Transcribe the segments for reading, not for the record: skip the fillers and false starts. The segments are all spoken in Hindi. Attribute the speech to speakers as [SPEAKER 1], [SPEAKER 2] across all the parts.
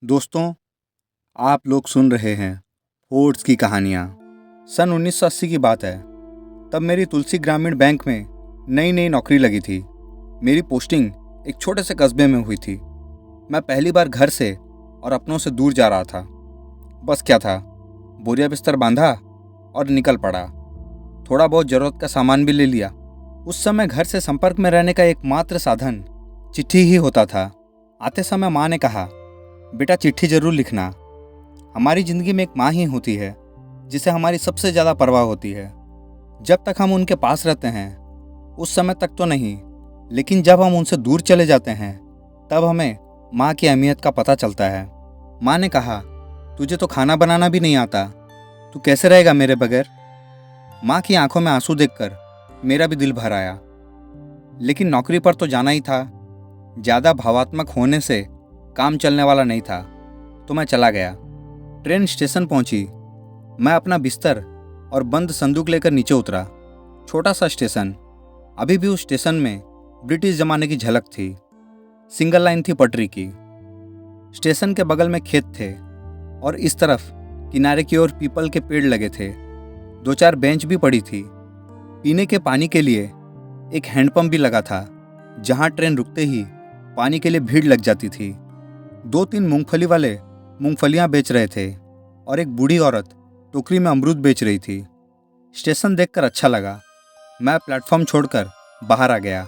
[SPEAKER 1] दोस्तों, आप लोग सुन रहे हैं फोर्ड्स की कहानियाँ। सन 1980 की बात है। तब मेरी तुलसी ग्रामीण बैंक में नई नई नौकरी लगी थी। मेरी पोस्टिंग एक छोटे से कस्बे में हुई थी। मैं पहली बार घर से और अपनों से दूर जा रहा था। बस क्या था, बोरिया बिस्तर बांधा और निकल पड़ा। थोड़ा बहुत ज़रूरत का सामान भी ले लिया। उस समय घर से संपर्क में रहने का एकमात्र साधन चिट्ठी ही होता था। आते समय माँ ने कहा, बेटा चिट्ठी जरूर लिखना। हमारी ज़िंदगी में एक माँ ही होती है जिसे हमारी सबसे ज़्यादा परवाह होती है। जब तक हम उनके पास रहते हैं उस समय तक तो नहीं, लेकिन जब हम उनसे दूर चले जाते हैं तब हमें माँ की अहमियत का पता चलता है। माँ ने कहा, तुझे तो खाना बनाना भी नहीं आता, तू कैसे रहेगा मेरे बगैर। माँ की आंखों में आंसू देखकर मेरा भी दिल भर आया। लेकिन नौकरी पर तो जाना ही था। ज़्यादा भावात्मक होने से काम चलने वाला नहीं था, तो मैं चला गया। ट्रेन स्टेशन पहुंची। मैं अपना बिस्तर और बंद संदूक लेकर नीचे उतरा। छोटा सा स्टेशन। अभी भी उस स्टेशन में ब्रिटिश जमाने की झलक थी। सिंगल लाइन थी पटरी की। स्टेशन के बगल में खेत थे और इस तरफ किनारे की ओर पीपल के पेड़ लगे थे। 2-4 बेंच भी पड़ी थी। पीने के पानी के लिए एक हैंडपंप भी लगा था। जहां ट्रेन रुकते ही पानी के लिए भीड़ लग जाती थी। 2-3 मूंगफली वाले मूंगफलियां बेच रहे थे और एक बूढ़ी औरत टोकरी में अमरूद बेच रही थी। स्टेशन देखकर अच्छा लगा। मैं प्लेटफॉर्म छोड़कर बाहर आ गया।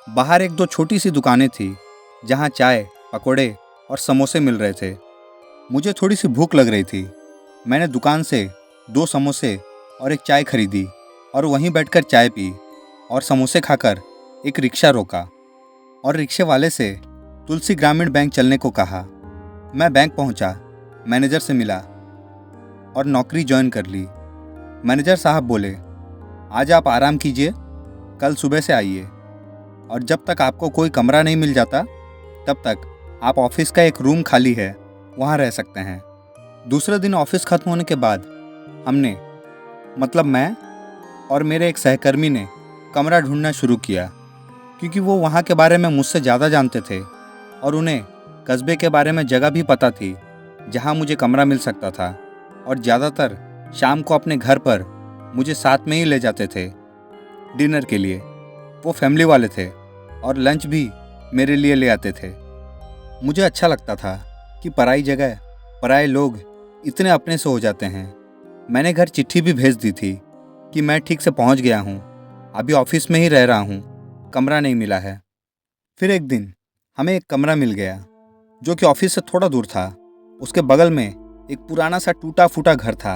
[SPEAKER 1] बाहर 1-2 छोटी सी दुकानें थी जहां चाय, पकोड़े और समोसे मिल रहे थे। मुझे थोड़ी सी भूख लग रही थी। मैंने दुकान से 2 समोसे और एक चाय खरीदी और वहीं बैठकर चाय पी और समोसे खाकर एक रिक्शा रोका और रिक्शे वाले से तुलसी ग्रामीण बैंक चलने को कहा। मैं बैंक पहुंचा, मैनेजर से मिला और नौकरी ज्वाइन कर ली। मैनेजर साहब बोले, आज आप आराम कीजिए, कल सुबह से आइए और जब तक आपको कोई कमरा नहीं मिल जाता तब तक आप ऑफिस का एक रूम खाली है, वहां रह सकते हैं। दूसरे दिन ऑफिस खत्म होने के बाद हमने, मतलब मैं और मेरे एक सहकर्मी ने कमरा ढूंढना शुरू किया, क्योंकि वो वहाँ के बारे में मुझसे ज़्यादा जानते थे और उन्हें कस्बे के बारे में जगह भी पता थी जहाँ मुझे कमरा मिल सकता था। और ज़्यादातर शाम को अपने घर पर मुझे साथ में ही ले जाते थे डिनर के लिए। वो फैमिली वाले थे और लंच भी मेरे लिए ले आते थे। मुझे अच्छा लगता था कि पराई जगह, पराए लोग इतने अपने से हो जाते हैं। मैंने घर चिट्ठी भी भेज दी थी कि मैं ठीक से पहुंच गया हूं, अभी ऑफिस में ही रह रहा हूं, कमरा नहीं मिला है। फिर एक दिन हमें एक कमरा मिल गया जो कि ऑफिस से थोड़ा दूर था। उसके बगल में एक पुराना सा टूटा फूटा घर था।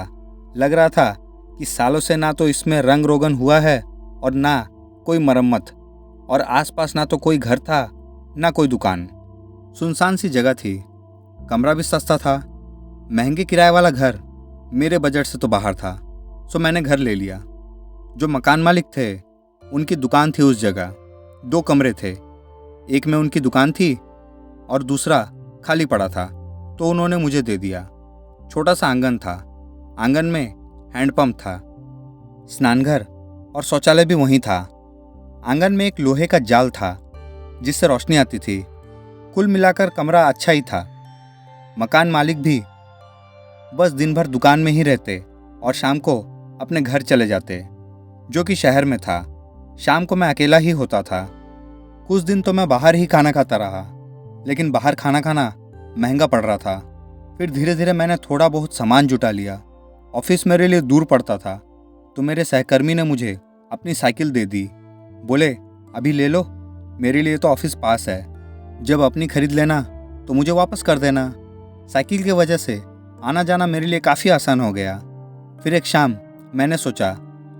[SPEAKER 1] लग रहा था कि सालों से ना तो इसमें रंग रोगन हुआ है और ना कोई मरम्मत, और आसपास ना तो कोई घर था ना कोई दुकान। सुनसान सी जगह थी। कमरा भी सस्ता था। महंगे किराए वाला घर मेरे बजट से तो बाहर था, सो मैंने घर ले लिया। जो मकान मालिक थे उनकी दुकान थी उस जगह। 2 कमरे थे, एक में उनकी दुकान थी और दूसरा खाली पड़ा था, तो उन्होंने मुझे दे दिया। छोटा सा आंगन था। आंगन में हैंडपंप था, स्नानघर और शौचालय भी वहीं था। आंगन में एक लोहे का जाल था जिससे रोशनी आती थी। कुल मिलाकर कमरा अच्छा ही था। मकान मालिक भी बस दिन भर दुकान में ही रहते और शाम को अपने घर चले जाते, जो कि शहर में था। शाम को मैं अकेला ही होता था। कुछ दिन तो मैं बाहर ही खाना खाता रहा, लेकिन बाहर खाना खाना महंगा पड़ रहा था। फिर धीरे धीरे मैंने थोड़ा बहुत सामान जुटा लिया। ऑफिस मेरे लिए दूर पड़ता था, तो मेरे सहकर्मी ने मुझे अपनी साइकिल दे दी। बोले, अभी ले लो, मेरे लिए तो ऑफिस पास है, जब अपनी खरीद लेना तो मुझे वापस कर देना। साइकिल की वजह से आना जाना मेरे लिए काफ़ी आसान हो गया। फिर एक शाम मैंने सोचा,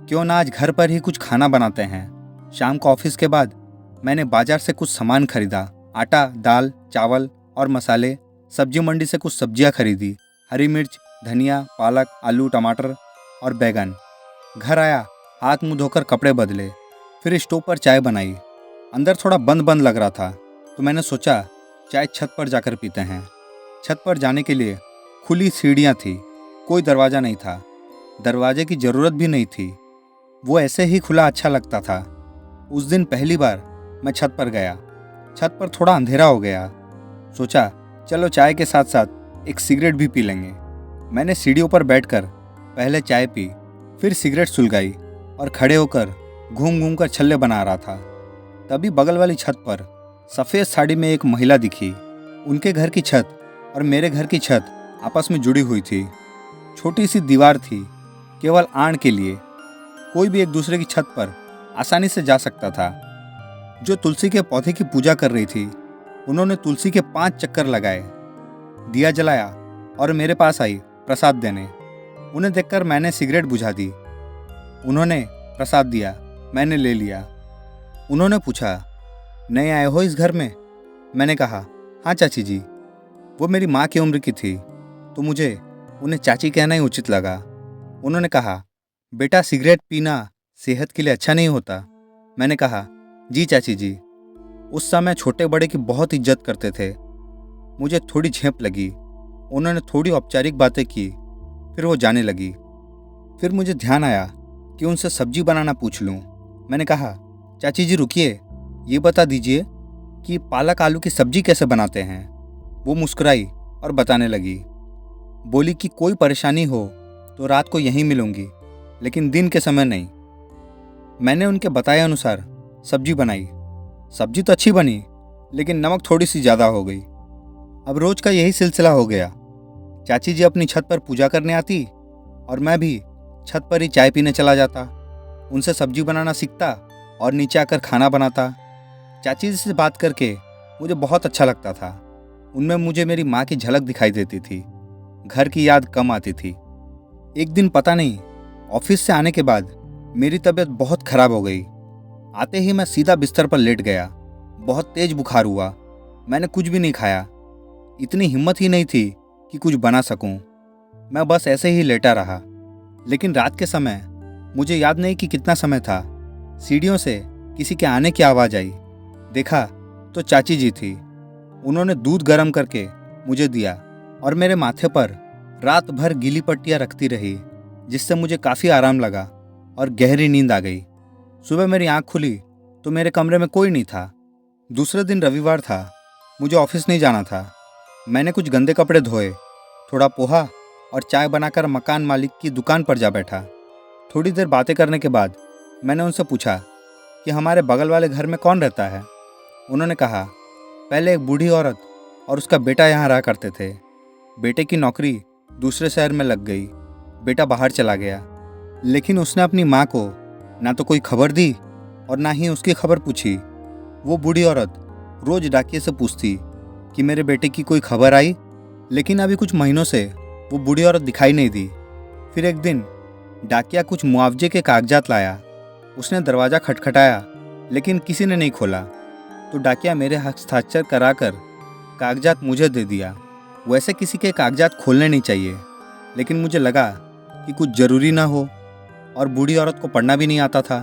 [SPEAKER 1] क्यों ना आज घर पर ही कुछ खाना बनाते हैं। शाम को ऑफिस के बाद मैंने बाजार से कुछ सामान खरीदा। आटा, दाल, चावल और मसाले। सब्जी मंडी से कुछ सब्जियां खरीदी, हरी मिर्च, धनिया, पालक, आलू, टमाटर और बैगन। घर आया, हाथ मुंह धोकर कपड़े बदले, फिर स्टोव पर चाय बनाई। अंदर थोड़ा बंद बंद लग रहा था, तो मैंने सोचा चाय छत पर जाकर पीते हैं। छत पर जाने के लिए खुली सीढ़ियाँ थी, कोई दरवाज़ा नहीं था। दरवाजे की ज़रूरत भी नहीं थी, वो ऐसे ही खुला अच्छा लगता था। उस दिन पहली बार मैं छत पर गया। छत पर थोड़ा अंधेरा हो गया। सोचा चलो चाय के साथ साथ एक सिगरेट भी पी लेंगे। मैंने सीढ़ियों पर बैठकर पहले चाय पी, फिर सिगरेट सुलगाई और खड़े होकर घूम घूम कर छल्ले बना रहा था। तभी बगल वाली छत पर सफ़ेद साड़ी में एक महिला दिखी। उनके घर की छत और मेरे घर की छत आपस में जुड़ी हुई थी। छोटी सी दीवार थी, केवल आड़ के लिए। कोई भी एक दूसरे की छत पर आसानी से जा सकता था। जो तुलसी के पौधे की पूजा कर रही थी, उन्होंने तुलसी के 5 चक्कर लगाए, दिया जलाया और मेरे पास आई प्रसाद देने। उन्हें देखकर मैंने सिगरेट बुझा दी। उन्होंने प्रसाद दिया, मैंने ले लिया। उन्होंने पूछा, नए आए हो इस घर में? मैंने कहा, हाँ चाची जी। वो मेरी माँ की उम्र की थी, तो मुझे उन्हें चाची कहना ही उचित लगा। उन्होंने कहा, बेटा सिगरेट पीना सेहत के लिए अच्छा नहीं होता। मैंने कहा, जी चाची जी। उस समय छोटे बड़े की बहुत इज्जत करते थे। मुझे थोड़ी झेप लगी। उन्होंने थोड़ी औपचारिक बातें की, फिर वो जाने लगी। फिर मुझे ध्यान आया कि उनसे सब्जी बनाना पूछ लूँ। मैंने कहा, चाची जी रुकिए, ये बता दीजिए कि पालक आलू की सब्जी कैसे बनाते हैं। वो मुस्कुराई और बताने लगी। बोली कि कोई परेशानी हो तो रात को यहीं मिलूंगी, लेकिन दिन के समय नहीं। मैंने उनके बताए अनुसार सब्जी बनाई। सब्जी तो अच्छी बनी, लेकिन नमक थोड़ी सी ज़्यादा हो गई। अब रोज का यही सिलसिला हो गया। चाची जी अपनी छत पर पूजा करने आती और मैं भी छत पर ही चाय पीने चला जाता। उनसे सब्जी बनाना सीखता और नीचे आकर खाना बनाता। चाची जी से बात करके मुझे बहुत अच्छा लगता था। उनमें मुझे मेरी माँ की झलक दिखाई देती थी। घर की याद कम आती थी। एक दिन पता नहीं, ऑफिस से आने के बाद मेरी तबीयत बहुत खराब हो गई। आते ही मैं सीधा बिस्तर पर लेट गया। बहुत तेज बुखार हुआ। मैंने कुछ भी नहीं खाया। इतनी हिम्मत ही नहीं थी कि कुछ बना सकूं। मैं बस ऐसे ही लेटा रहा। लेकिन रात के समय, मुझे याद नहीं कि कितना समय था, सीढ़ियों से किसी के आने की आवाज़ आई। देखा तो चाची जी थी। उन्होंने दूध गर्म करके मुझे दिया और मेरे माथे पर रात भर गीली पट्टियाँ रखती रही, जिससे मुझे काफ़ी आराम लगा और गहरी नींद आ गई। सुबह मेरी आँख खुली तो मेरे कमरे में कोई नहीं था। दूसरे दिन रविवार था। मुझे ऑफिस नहीं जाना था। मैंने कुछ गंदे कपड़े धोए, थोड़ा पोहा और चाय बनाकर मकान मालिक की दुकान पर जा बैठा। थोड़ी देर बातें करने के बाद मैंने उनसे पूछा कि हमारे बगल वाले घर में कौन रहता है। उन्होंने कहा, पहले एक बूढ़ी औरत और उसका बेटा यहाँ रहा करते थे। बेटे की नौकरी दूसरे शहर में लग गई। बेटा बाहर चला गया, लेकिन उसने अपनी माँ को ना तो कोई खबर दी और ना ही उसकी खबर पूछी। वो बूढ़ी औरत रोज डाकिये से पूछती कि मेरे बेटे की कोई खबर आई, लेकिन अभी कुछ महीनों से वो बूढ़ी औरत दिखाई नहीं दी। फिर एक दिन डाकिया कुछ मुआवजे के कागजात लाया। उसने दरवाज़ा खटखटाया, लेकिन किसी ने नहीं खोला। तो डाकिया मेरे हस्ताक्षर कराकर कागजात मुझे दे दिया। वैसे किसी के कागजात खोलने नहीं चाहिए, लेकिन मुझे लगा कि कुछ ज़रूरी ना हो, और बूढ़ी औरत को पढ़ना भी नहीं आता था,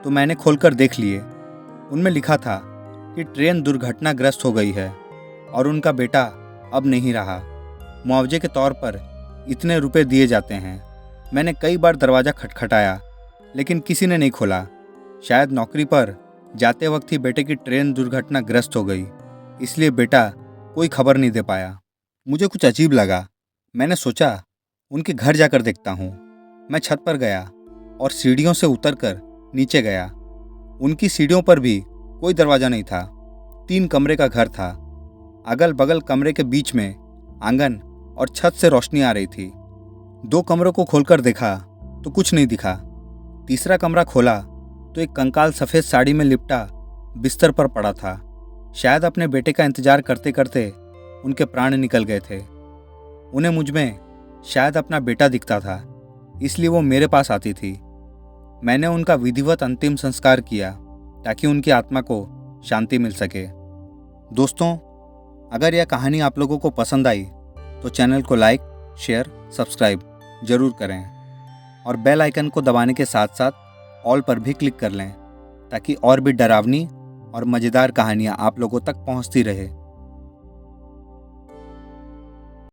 [SPEAKER 1] तो मैंने खोलकर देख लिए। उनमें लिखा था कि ट्रेन दुर्घटनाग्रस्त हो गई है और उनका बेटा अब नहीं रहा। मुआवजे के तौर पर इतने रुपए दिए जाते हैं। मैंने कई बार दरवाज़ा खटखटाया, लेकिन किसी ने नहीं खोला। शायद नौकरी पर जाते वक्त ही बेटे की ट्रेन दुर्घटनाग्रस्त हो गई, इसलिए बेटा कोई खबर नहीं दे पाया। मुझे कुछ अजीब लगा। मैंने सोचा उनके घर जाकर देखता हूँ। मैं छत पर गया और सीढ़ियों से उतरकर नीचे गया। उनकी सीढ़ियों पर भी कोई दरवाज़ा नहीं था। 3 कमरे का घर था। अगल बगल कमरे के बीच में आंगन और छत से रोशनी आ रही थी। 2 कमरों को खोलकर देखा तो कुछ नहीं दिखा। तीसरा कमरा खोला तो एक कंकाल सफ़ेद साड़ी में लिपटा बिस्तर पर पड़ा था। शायद अपने बेटे का इंतजार करते करते उनके प्राण निकल गए थे। उन्हें मुझ में शायद अपना बेटा दिखता था, इसलिए वो मेरे पास आती थी। मैंने उनका विधिवत अंतिम संस्कार किया ताकि उनकी आत्मा को शांति मिल सके। दोस्तों, अगर यह कहानी आप लोगों को पसंद आई तो चैनल को लाइक, शेयर, सब्सक्राइब ज़रूर करें और बेल आइकन को दबाने के साथ साथ ऑल पर भी क्लिक कर लें, ताकि और भी डरावनी और मज़ेदार कहानियाँ आप लोगों तक पहुँचती रहे।